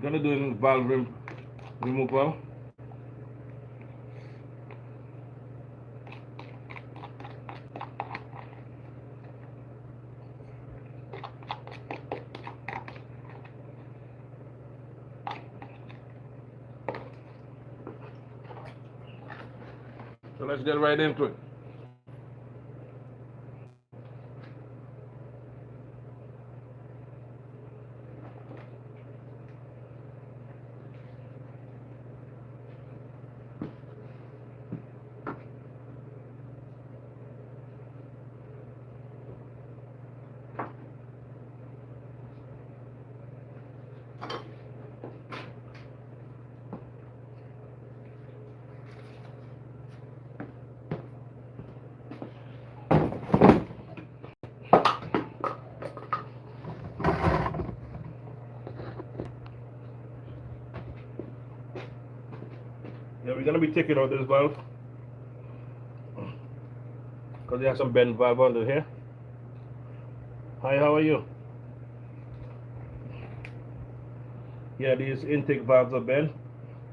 Gonna do in valve removal. So let's get right into it. Yeah, we're gonna be taking out this valve because there's some bent valve under here. Hi, how are you? Yeah, these intake valves are bent,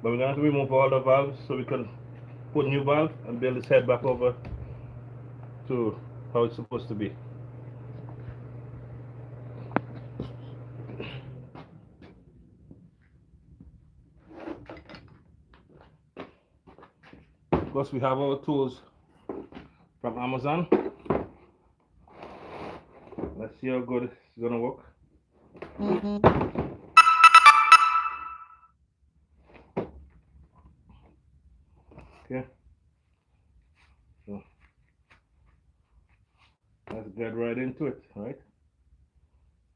but we're gonna have to remove all the valves so we can put new valve and build this head back over to how it's supposed to be. Of course, we have our tools from Amazon. Let's see how good it's gonna work. Okay, so let's get right into it, right?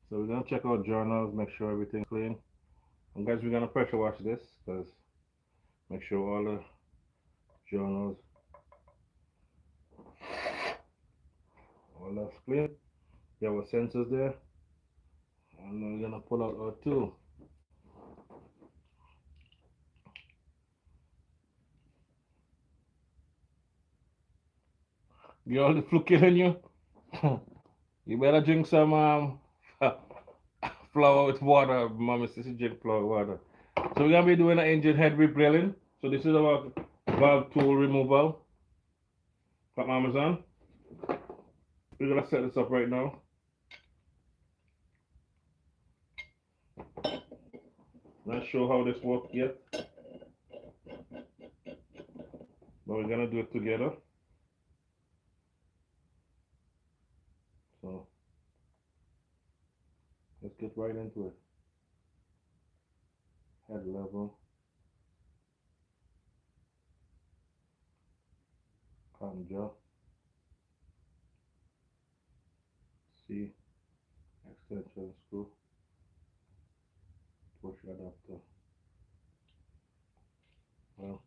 So we're gonna check out journals, make sure everything's clean. And guys, we're gonna pressure wash this because make sure all the journals, all that's clean. There were sensors there, and then we're gonna pull out our tool. Get all the flu killing you. You better drink some flour with water. Mama says you drink flour with water. So we're gonna be doing an engine head rebuilding. So this is our valve tool removal from Amazon. We're gonna set this up right now. Not sure how this works yet, but we're gonna do it together. So let's get right into it. Head level, cotton gel, C, extension screw, push adapter. Well,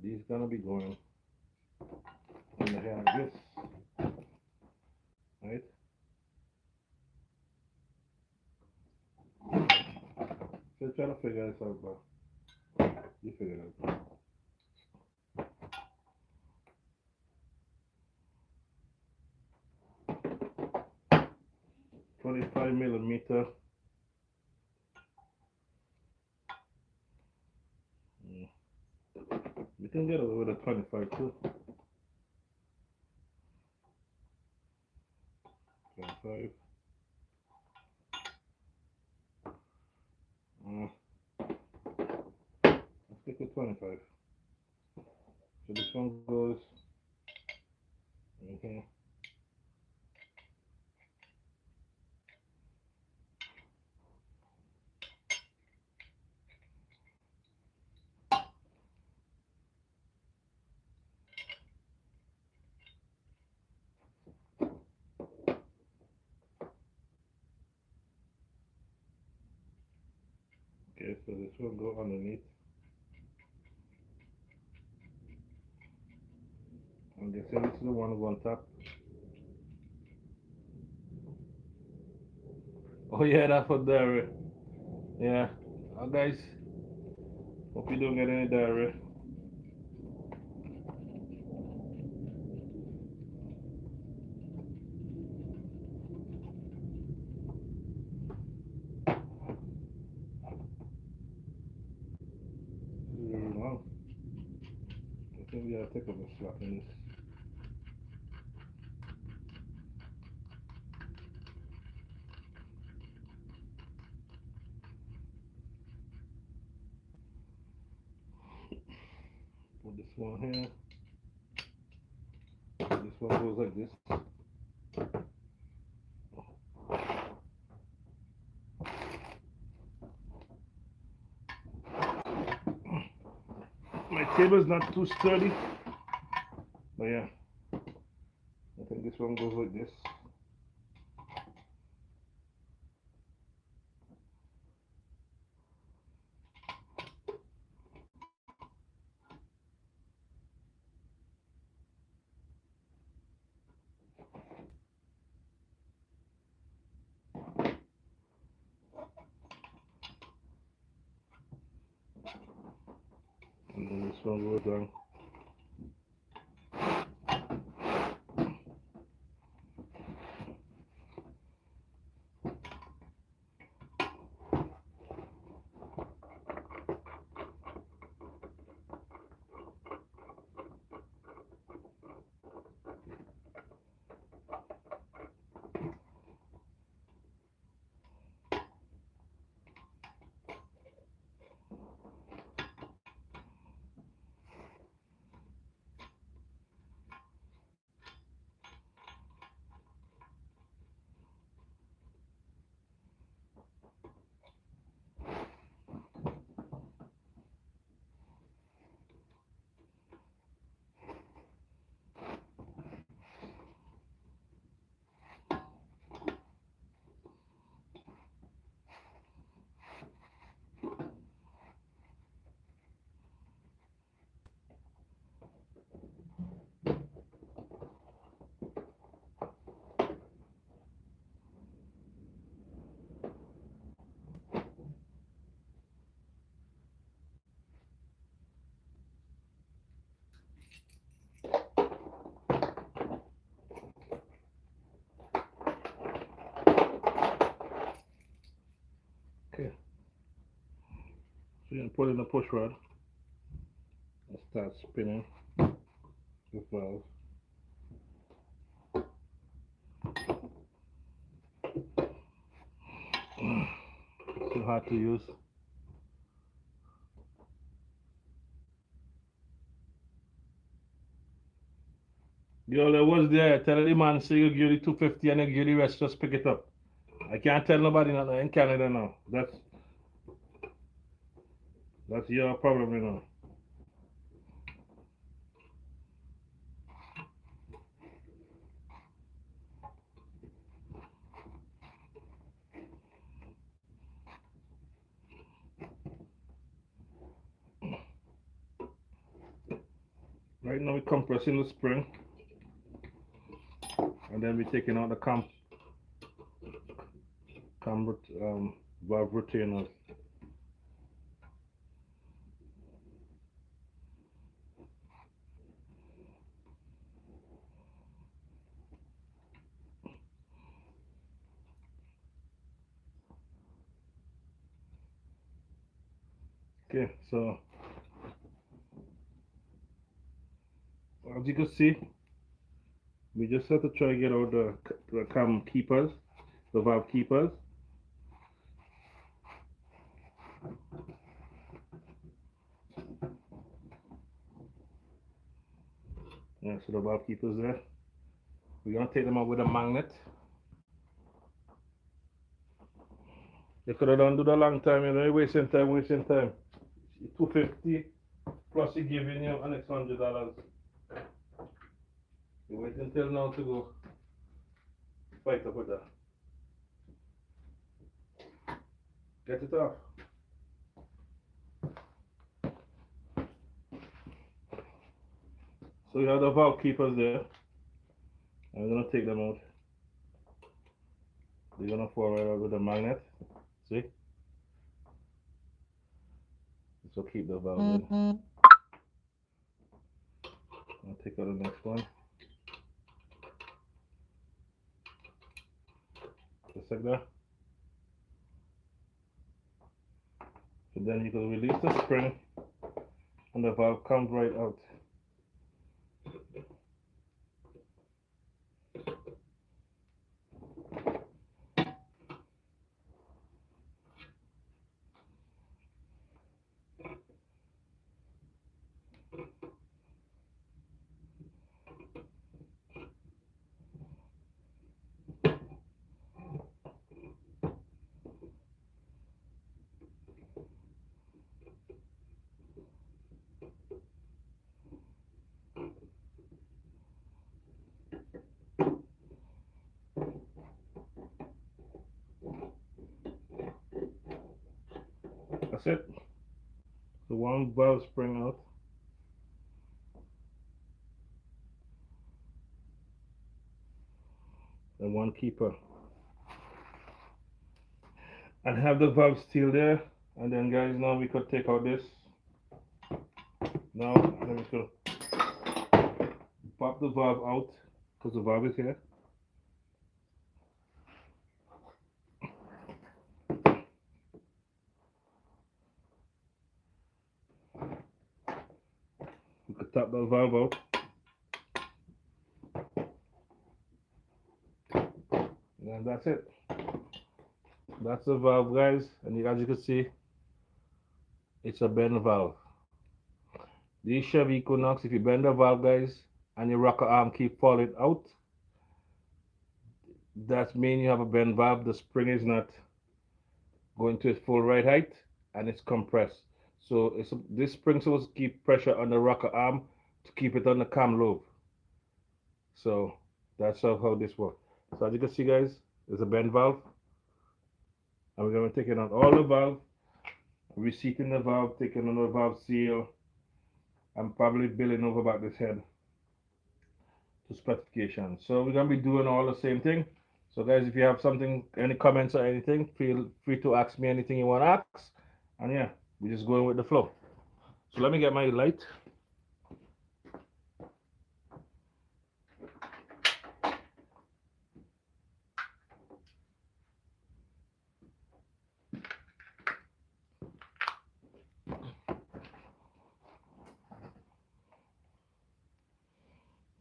these gonna be going in the head like this, right? Still trying to figure this out, but you figure it out. 25 millimeter. You can get away with a 25 too. 25. Let's stick with 25. So this one goes right here. Okay, so this will go underneath. I'm guessing this is the one on top. Oh yeah, that's for diarrhea. Yeah. Guys, hope you don't get any diarrhea. I'll take a slap in this. Put this one here. This one goes like this. My table is not too sturdy, but yeah, I think this one goes like this. And then this one goes down. Okay, so you can put in the push rod and start spinning the valve. It's too hard to use. Yo, there was there. Tell the man, say you give the 250 and you give the rest, just pick it up. I can't tell nobody nothing in Canada now. That's your problem, you know. Right now we're compressing the spring, and then we're taking out the valve retainers. Okay, so as you can see, we just have to try to get out the cam keepers, the valve keepers. Yeah, so the valve keepers there. We're gonna take them out with a magnet. You could have done do the long time, you know, you're wasting time. 250 plus he giving you an extra $100. You wait until now to go fight up with that. Get it off. So you have the valve keepers there. I'm gonna take them out. They're gonna fall right out with the magnet. See? This will keep the valve in. I'll take out the next one. Just like that. So then you can release the spring and the valve comes right out. that's it. So one valve spring out. And one keeper. And have the valve still there. And then guys, now we could take out this. Now let me go pop the valve out because the valve is here. We could tap the valve out. And that's it. That's the valve, guys. And as you can see, it's a bend valve. These Chevy Equinox, if you bend the valve, guys, and your rocker arm keep falling out, that means you have a bend valve. The spring is not going to its full right height and it's compressed. So this spring is supposed to keep pressure on the rocker arm to keep it on the cam lobe. So that's how this works. So as you can see, guys, there's a bend valve. And we're going to take out all the valve, reseating the valve, taking on the valve seal, and probably building over back this head to specification. So we're going to be doing all the same thing. So guys, if you have something, any comments or anything, feel free to ask me anything you want to ask. And yeah, we're just going with the flow. So let me get my light.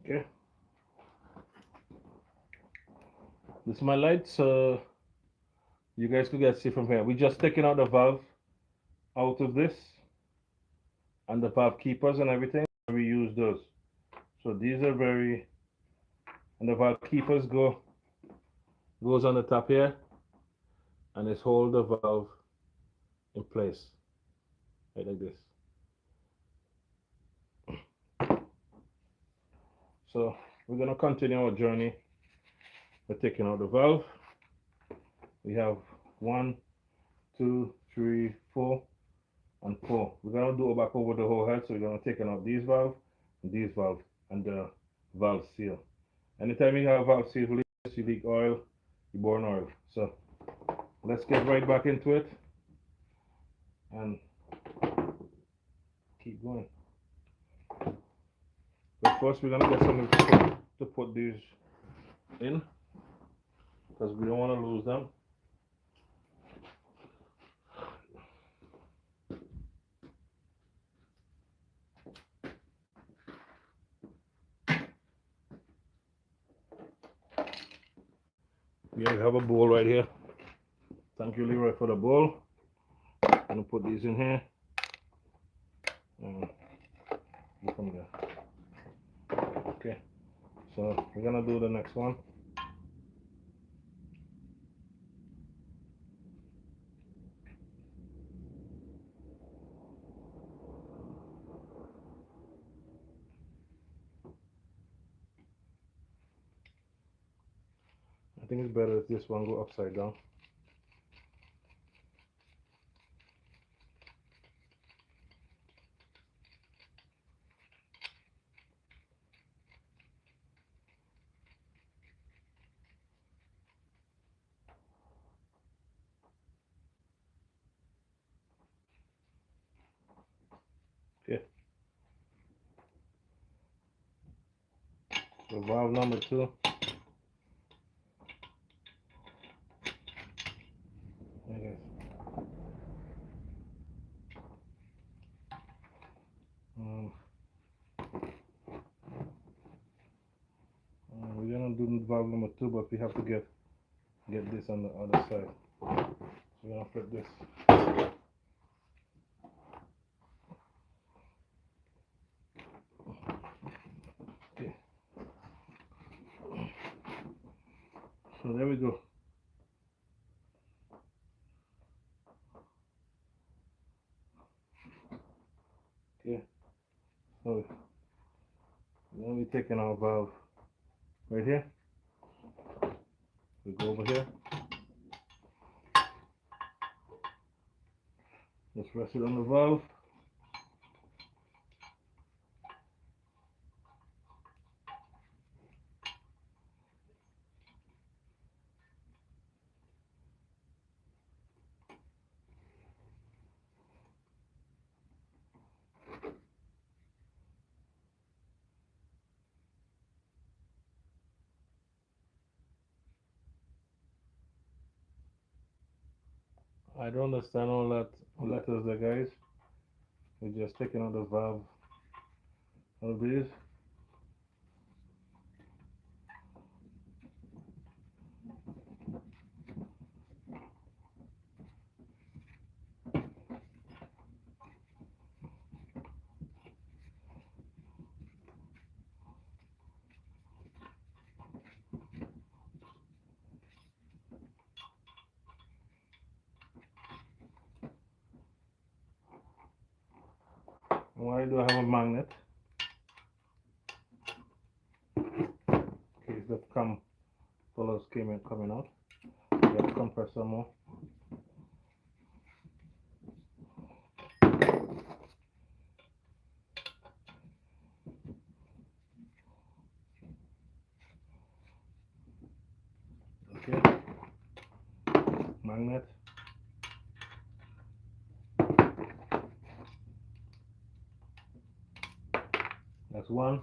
Okay. This is my light, so you guys could get see from here. We're just taking out the valve out of this and the valve keepers and everything. We use those. So these are and the valve keepers goes on the top here and it's hold the valve in place. Right like this. So we're gonna continue our journey. We're taking out the valve. We have 1, 2, 3, 4, and 4. We're gonna do it back over the whole head. So we're gonna take out these valves, and the valve seal. Anytime you have valve seal leaks, you leak oil, you burn oil. So let's get right back into it and keep going. But first, we're gonna get something to put these in because we don't want to lose them. We have a bowl right here. Thank you, Leroy, for the bowl. I'm gonna put these in here and go from there. Okay, so we're gonna do the next one. I think it's better if this one go upside down. Okay. So valve number 2. Okay. We're gonna do valve number 2, but we have to get this on the other side. So we're gonna flip this. Okay. So there we go. Okay. So then we're taking our valve right here. We go over here. Just rest it on the valve. I don't understand all that letters there, guys. We're just taking out the valve of this. Why do I have a magnet? In case the colors coming out. Just compress some more. Okay. Magnet. That's one.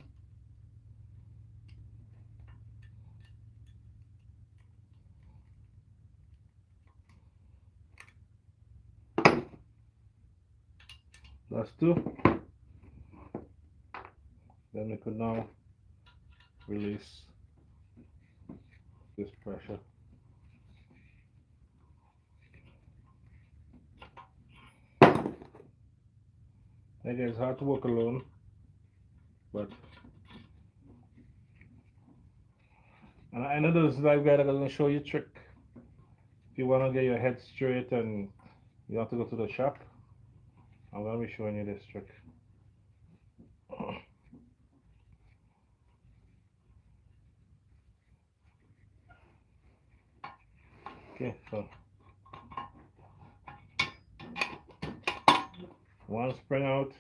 That's two. Then we could now release this pressure. Again, it's hard to work alone, but and I know this live guide I'm going to show you a trick. If you want to get your head straight and you have to go to the shop, I'm going to be showing you this trick. Okay, so one spring out.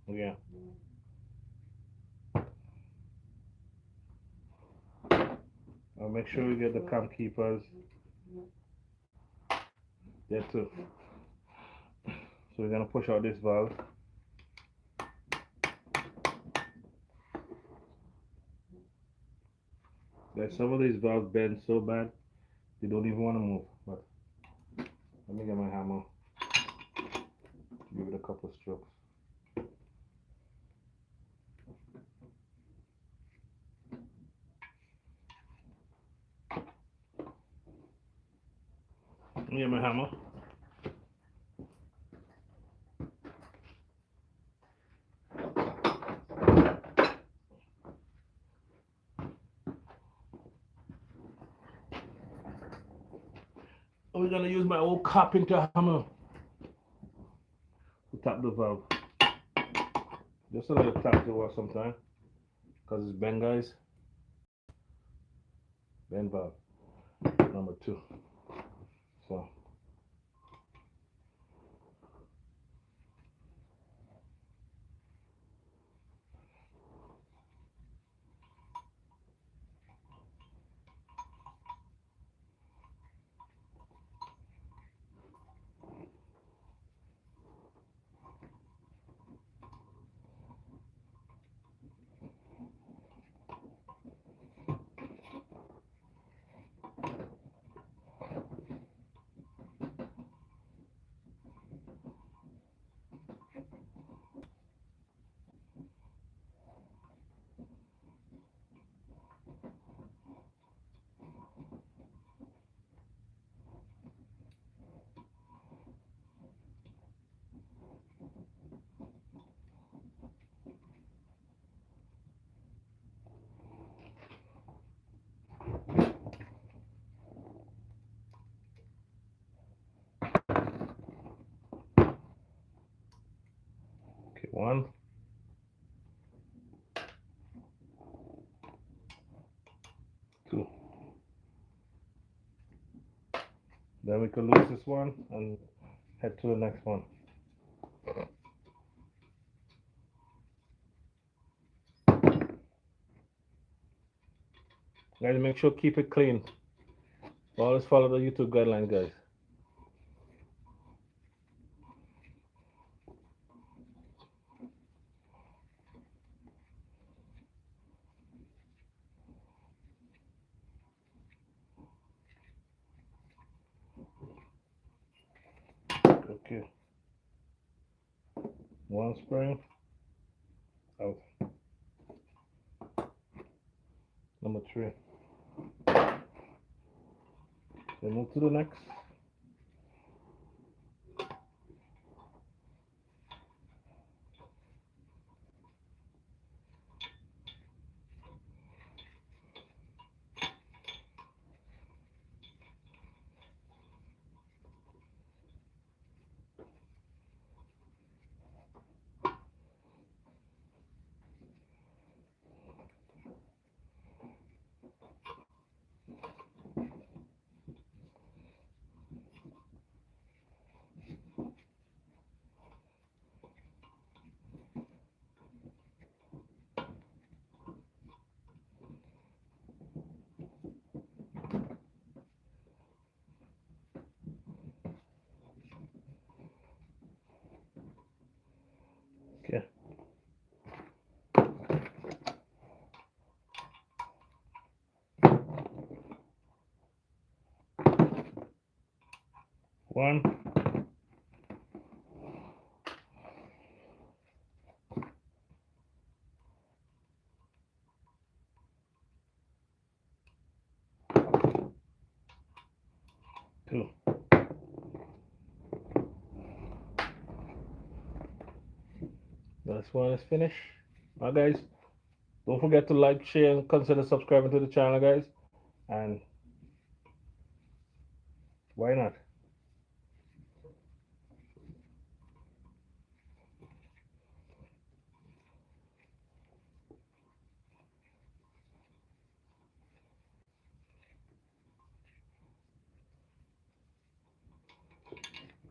Yeah. I'll make sure we get the cam keepers there too. So we're gonna push out this valve. There's some of these valves bend so bad they don't even want to move. But let me get my hammer. Give it a couple strokes. Let me get my hammer. We're gonna use my old carpenter hammer to tap the valve. Just a little tap to work sometimes, because it's bend, guys. Bend valve number 2. So Then we can lose this one and head to the next one. Guys, make sure keep it clean. Always follow the YouTube guidelines, guys. Okay. One spring out. Number 3. Then move to the next. Okay. One. Two. This one is finished. Now, guys, don't forget to like, share, and consider subscribing to the channel, guys. And why not?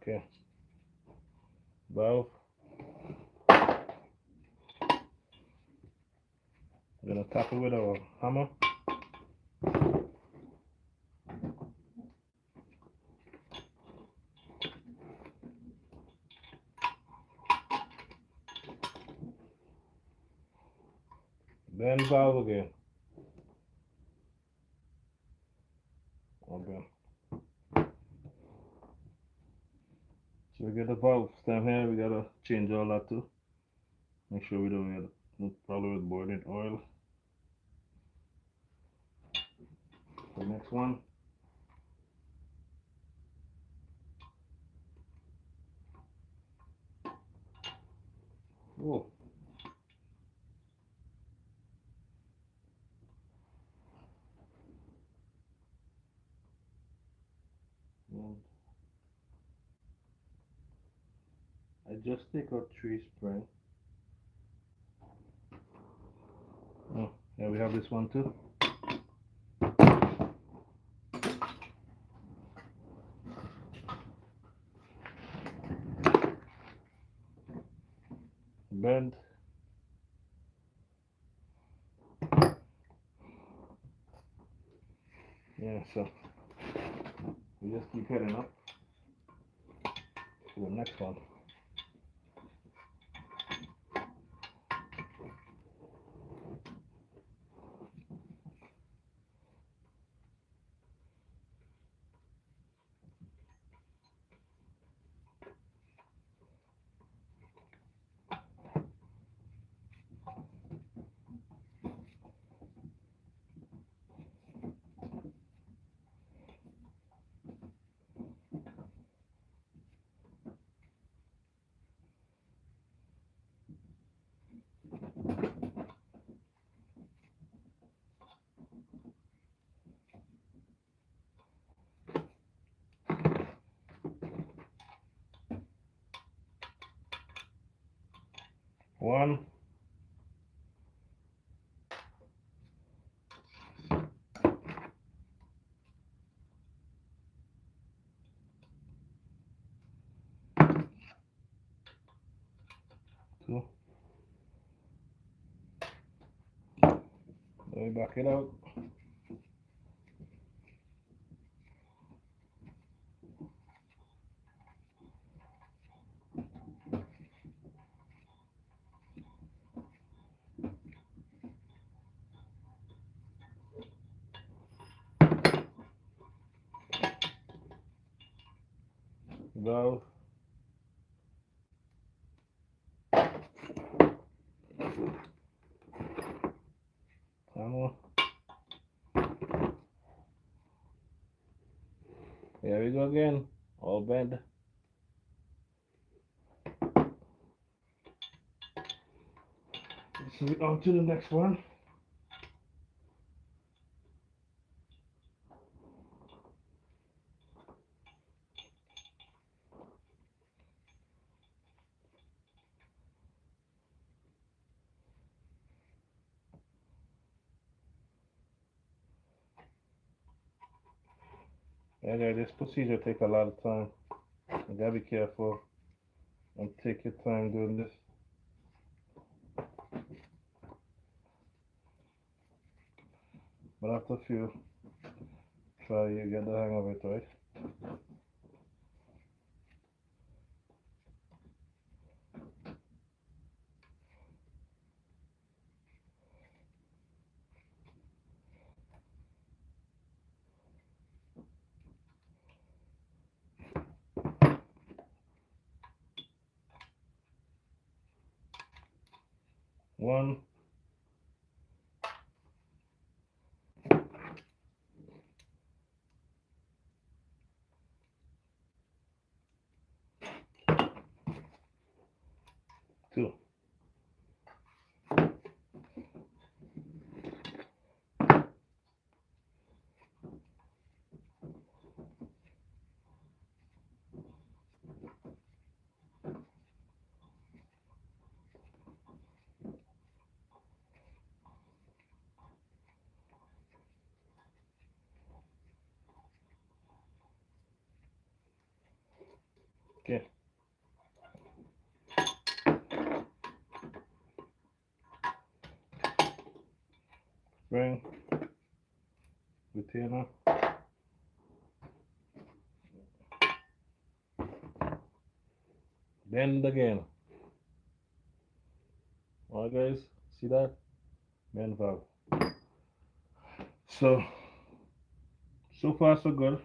Okay. Valve. I'm gonna tap it with our hammer. Then valve again. Okay. So we get the valve stem here. We gotta change all that too. Make sure we don't get no problem with boiling oil. The next one. Oh. And I just take out 3 spring. Oh, yeah, we have this one too. Bend. Yeah, so we just keep heading up to the next one. One. we back it out. Valve. Hammer. Here we go again. All bent. So on to the next one. Yeah, guys, this procedure take a lot of time. You gotta be careful and take your time doing this. But after a few try, you get the hang of it, right? One. Two. Okay. Spring. Retainer. Bend again. Alright guys, see that? Bend valve. So far so good.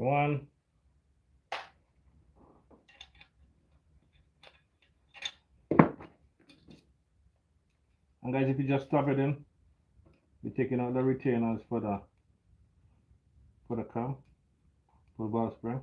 One. And guys, if you just stop it in, you're taking out the retainers for the cam, for the ball spring.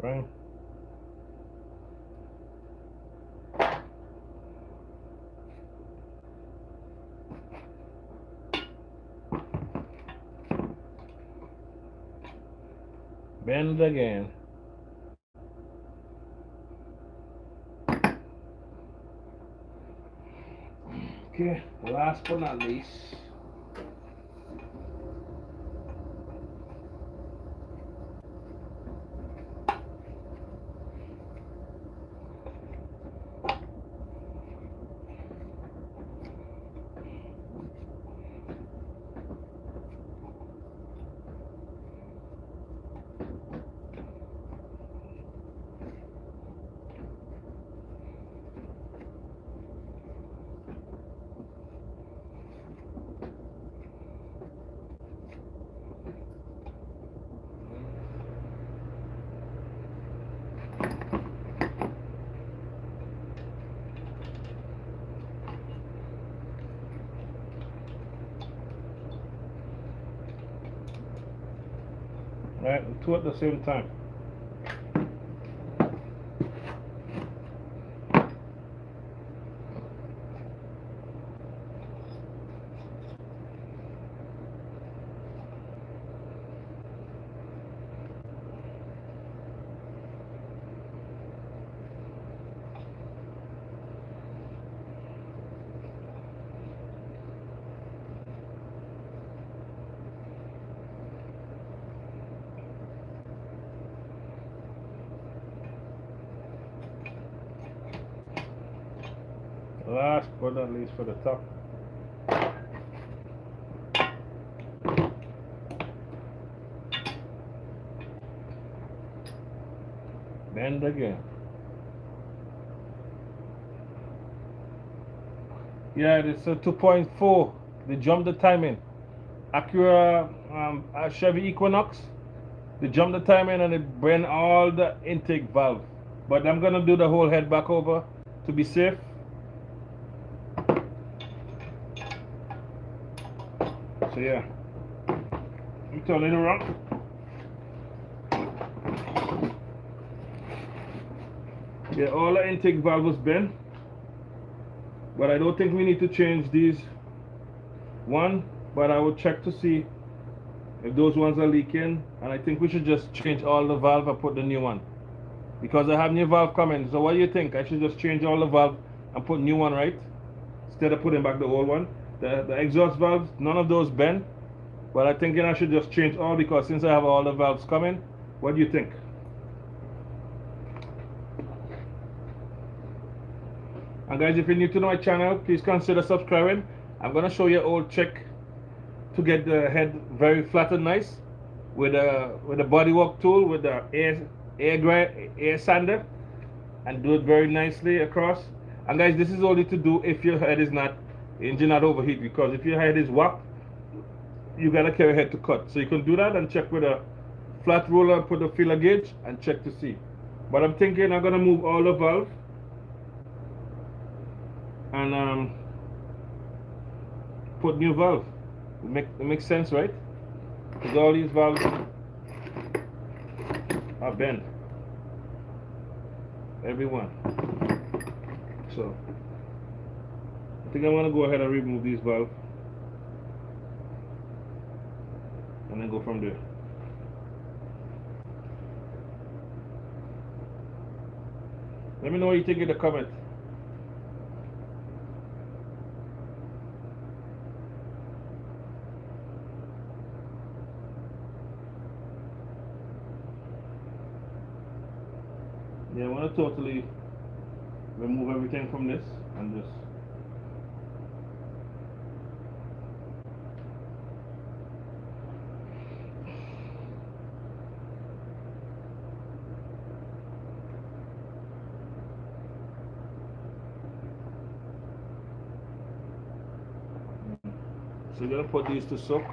Right. Bend again. Okay, last but not least. Right, two at the same time. Last but not least for the top. Bend again. Yeah, it's a 2.4. They jumped the timing. Acura Chevy Equinox. They jumped the timing and they bend all the intake valve. But I'm gonna do the whole head back over to be safe. So yeah, I'm turning around. Yeah, all the intake valve was bent, but I don't think we need to change these one. But I will check to see if those ones are leaking, and I think we should just change all the valve and put the new one because I have new valve coming. So what do you think? I should just change all the valve and put new one, right? Instead of putting back the old one. The exhaust valves, none of those bend. But I think I should just change all because since I have all the valves coming, what do you think? And guys, if you're new to my channel, please consider subscribing. I'm gonna show you an old trick to get the head very flat and nice with a bodywork tool with the air sander, and do it very nicely across. And guys, this is only to do if your head is not engine not overheat, because if your head is whacked, you gotta carry head to cut. So you can do that and check with a flat roller, put a feeler gauge and check to see. But I'm thinking I'm gonna move all the valve and put new valve. It makes sense, right? Because all these valves are bent, every one. So I think I want to go ahead and remove these valves and then go from there. Let me know what you think in the comment. Yeah, I want to totally remove everything from this and just so you're gonna put these to soak.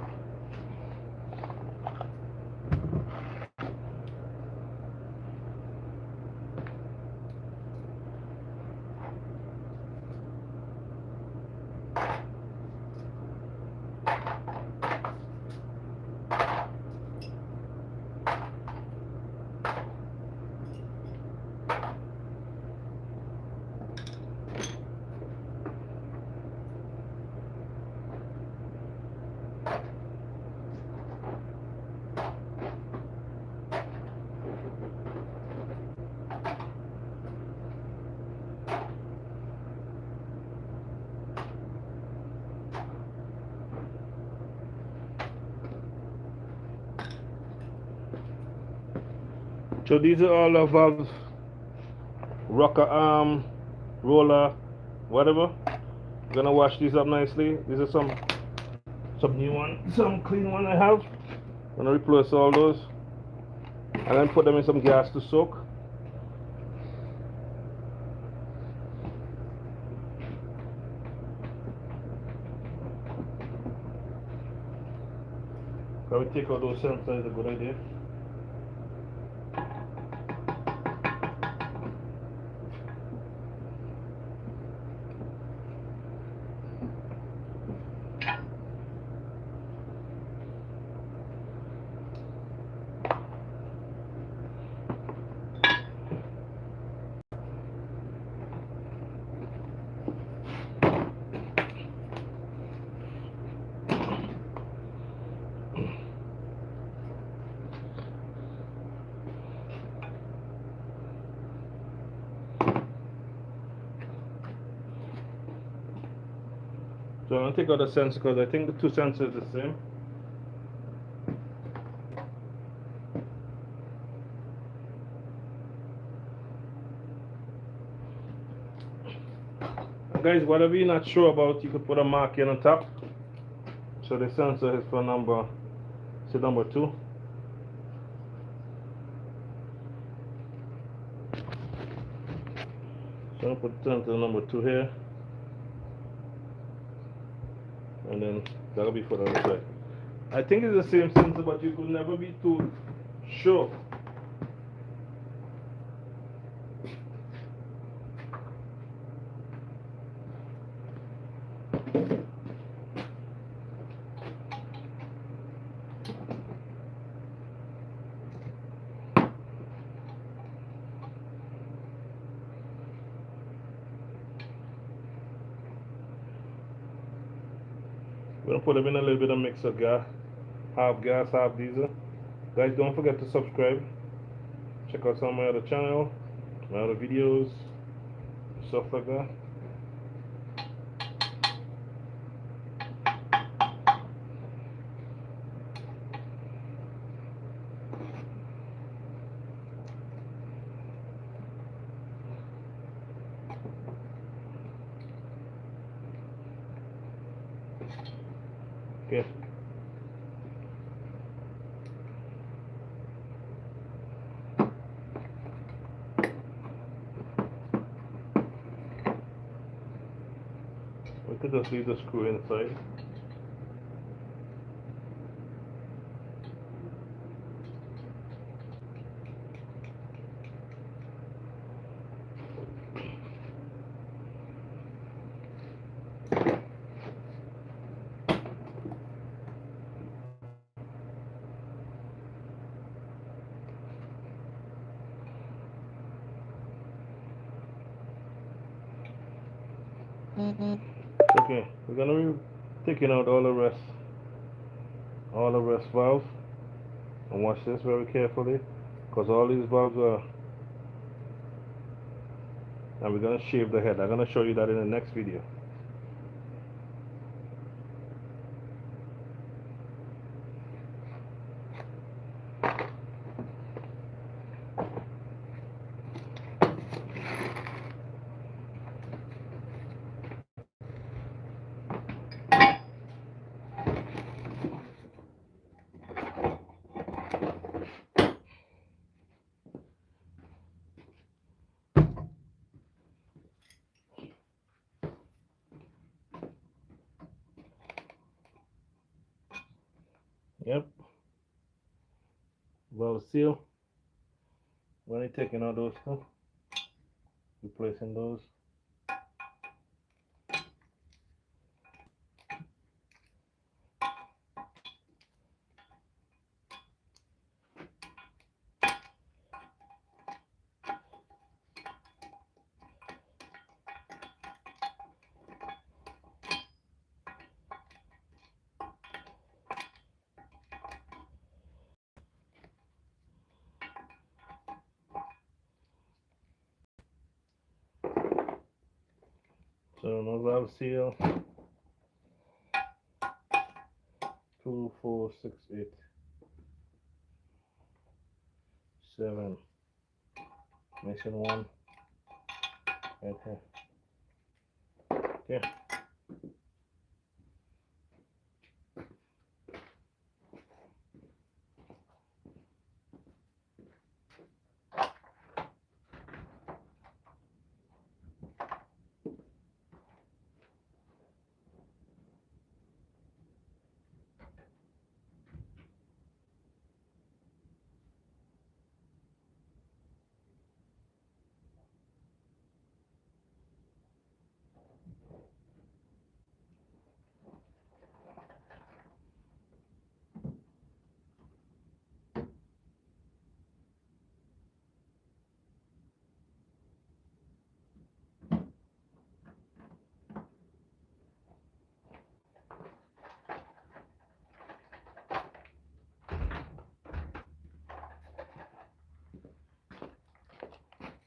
So these are all the valves, rocker arm, roller, whatever. I'm gonna wash these up nicely. These are some new one, some clean one I have. I'm gonna replace all those and then put them in some gas to soak. Probably take out those sensors is a good idea. So I'm gonna take out the sensor because I think the two sensors are the same. And guys, whatever you're not sure about, you could put a marking on top. So the sensor is for number 2. So I'm gonna put sensor number 2 here. And then that'll be for the other side. I think it's the same sensor, but you could never be too sure. We're gonna put them in a little bit of mix of gas, half diesel. Guys, don't forget to subscribe. Check out some of my other channel, my other videos, stuff like that. Okay. We could just leave the screw inside. Okay, we're gonna be taking out all the rest valves, and watch this very carefully, because all these valves are, and we're gonna shave the head. I'm gonna show you that in the next video. Yep. Valve seal. When you're taking out those stuff, replacing those. So no valve seal. 2, 4, 6, 8, 7. missing one right here. Okay.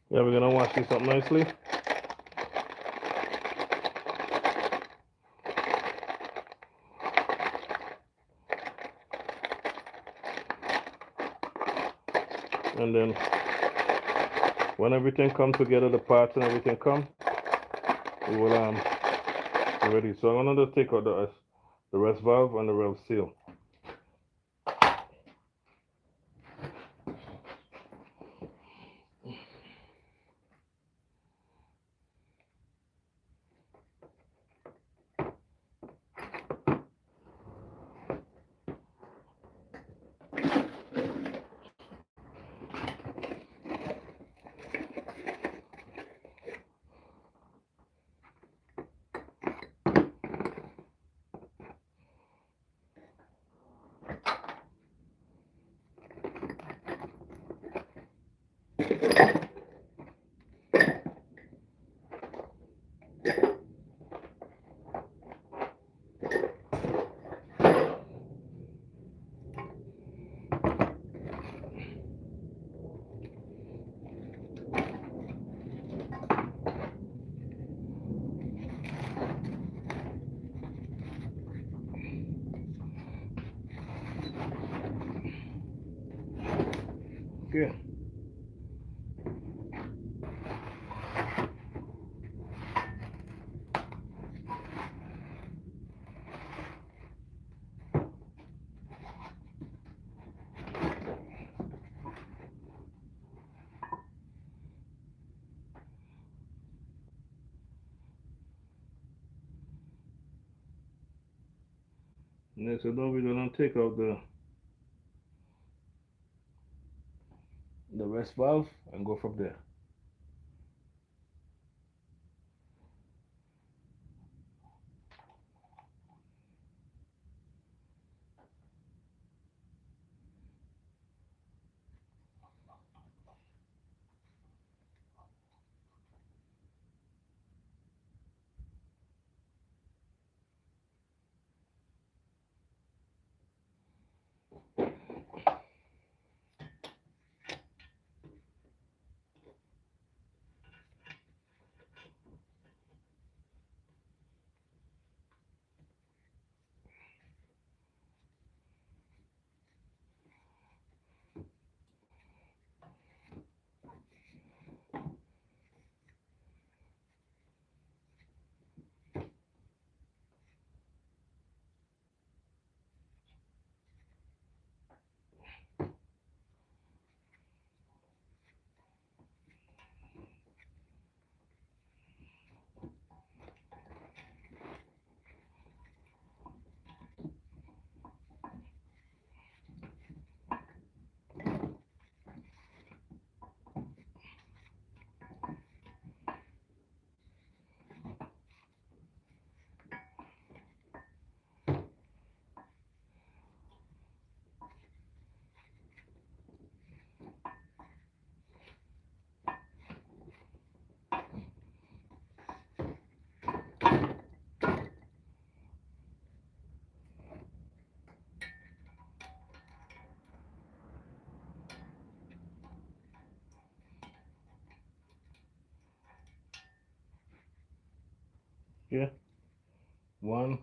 Yeah, we're gonna wash this up nicely. And then when everything come together, the parts and everything come, we will be ready. So I'm gonna just take out the rest valve and the rev seal. Okay. Next, so now we're gonna take out the rest valve and go from there. Yeah. One.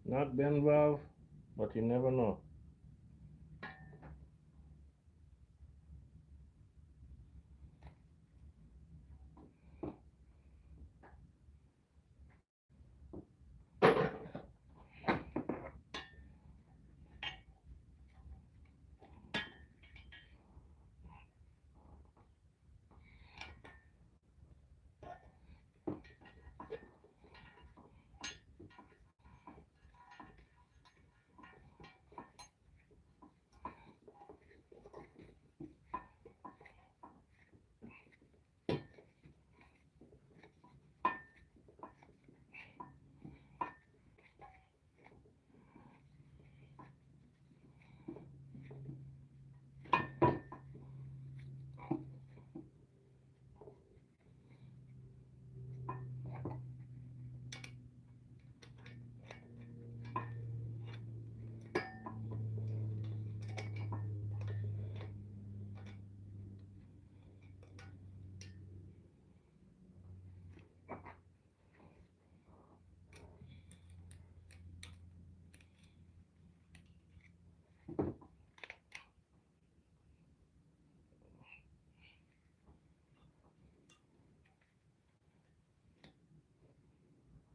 Not bend valve, but you never know.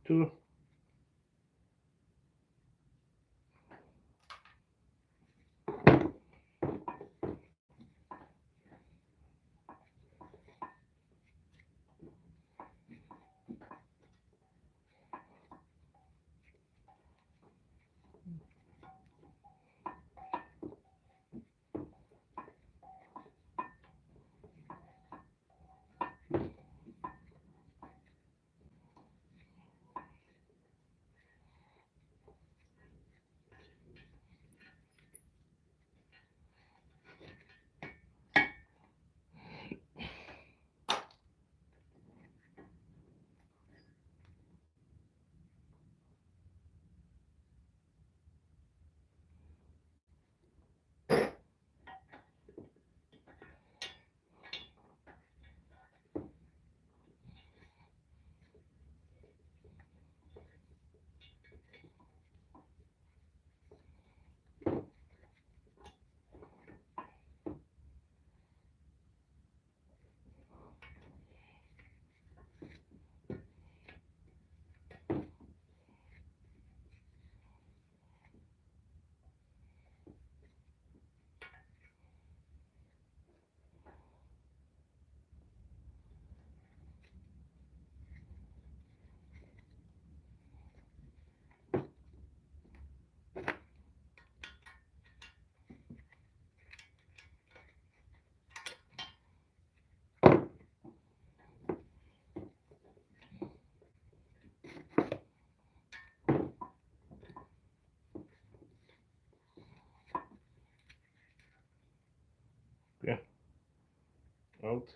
Two. Yeah. Out.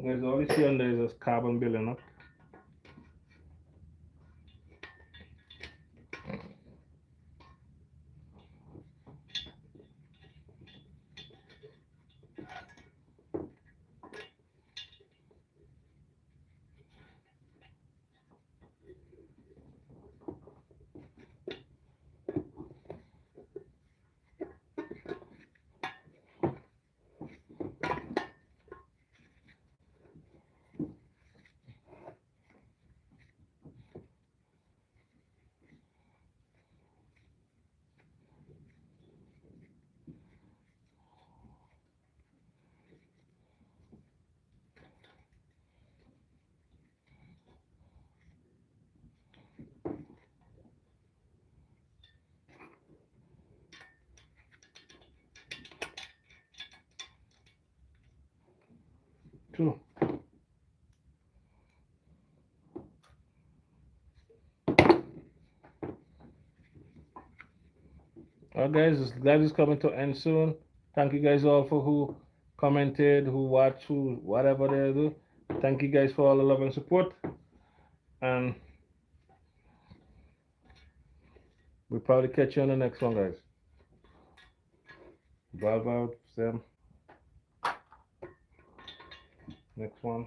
There's all you see on there is this carbon building up. True. Guys, this live is coming to end soon. Thank you guys all for who commented, who watched, who whatever they do. Thank you guys for all the love and support. And we'll probably catch you on the next one, guys. Valve out, Sam. Next one.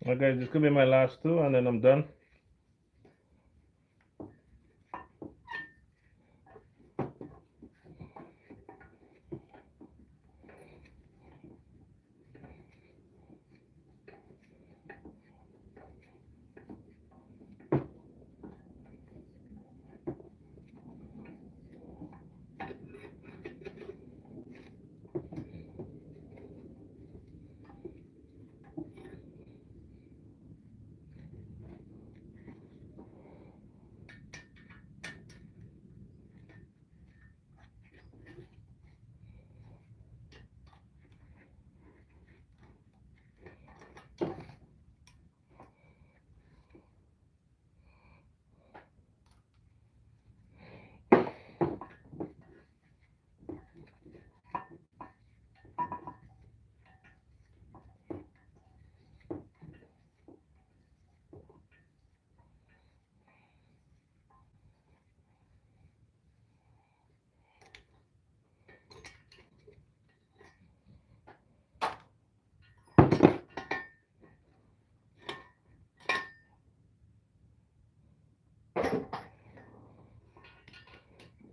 Okay, this could be my last two, and then I'm done.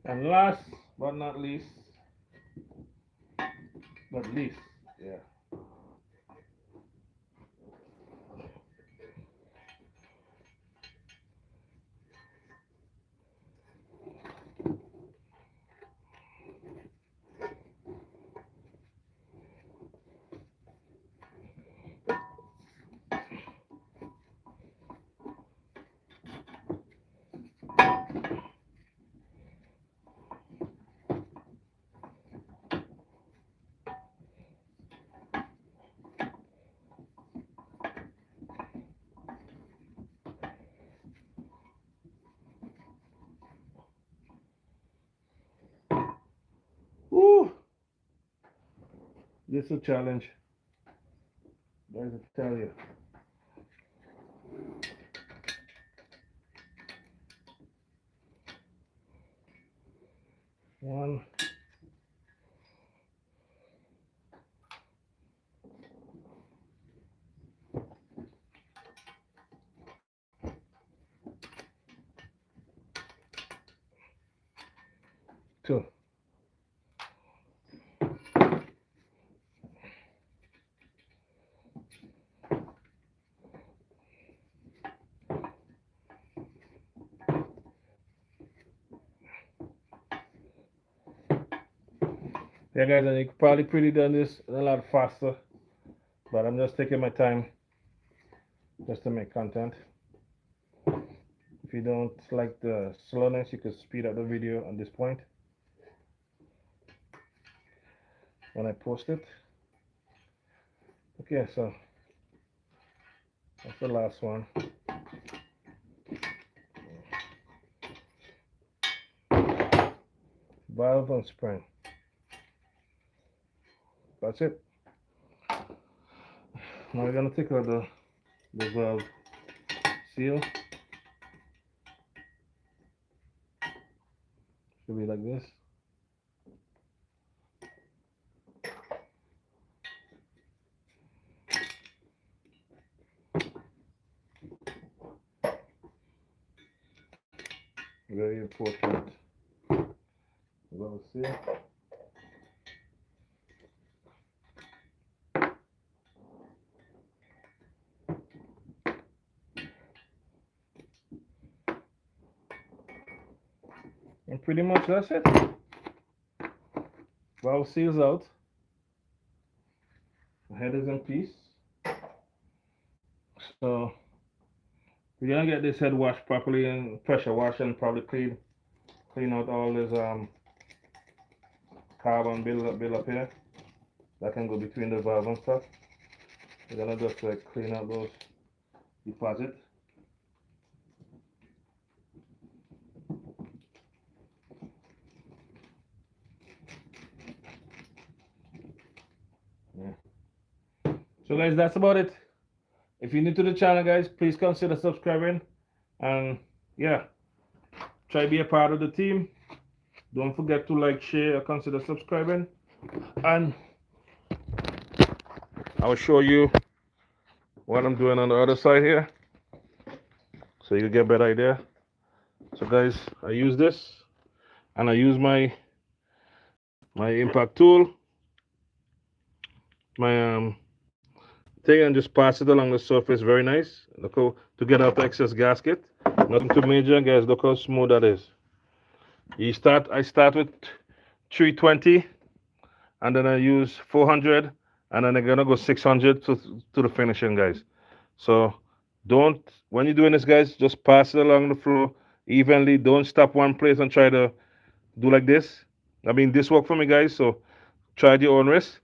And last but not least, yeah. Woo! This is a challenge. Guys, I tell you. One. Two. Yeah, guys, and you could probably pretty done this a lot faster, but I'm just taking my time just to make content. If you don't like the slowness, you could speed up the video at this point when I post it. Okay, so that's the last one. Valve and spring. That's it. Now we're gonna take out the valve seal. Should be like this. Very important valve seal. And pretty much that's it. Valve seals out. The head is in peace. So we're gonna get this head washed properly and pressure wash and probably clean out all this carbon build up here that can go between the valve and stuff. We're gonna just like clean out those deposits. Yeah. So guys, that's about it. If you're new to the channel, guys, please consider subscribing, and yeah, try to be a part of the team. Don't forget to like, share, or consider subscribing, and I will show you what I'm doing on the other side here so you get a better idea. So guys, I use this and I use my impact tool, my thing, and just pass it along the surface. Very nice. Look how, to get out the excess gasket. Nothing too major, guys. Look how smooth that is. I start with 320 and then I use 400 and then I'm gonna go 600 to the finishing, guys. So when you're doing this, guys, just pass it along the floor evenly. Don't stop one place and try to do like this. I mean, this worked for me, guys, so try at your own risk.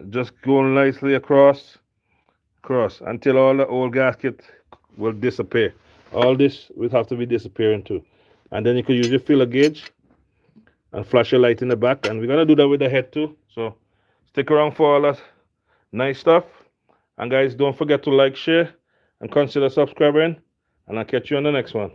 Just go nicely across until all the old gasket will disappear. All this will have to be disappearing too. And then you can use your filler gauge and flash your light in the back. And we're gonna do that with the head too. So stick around for all that nice stuff. And guys, don't forget to like, share, and consider subscribing. And I'll catch you on the next one.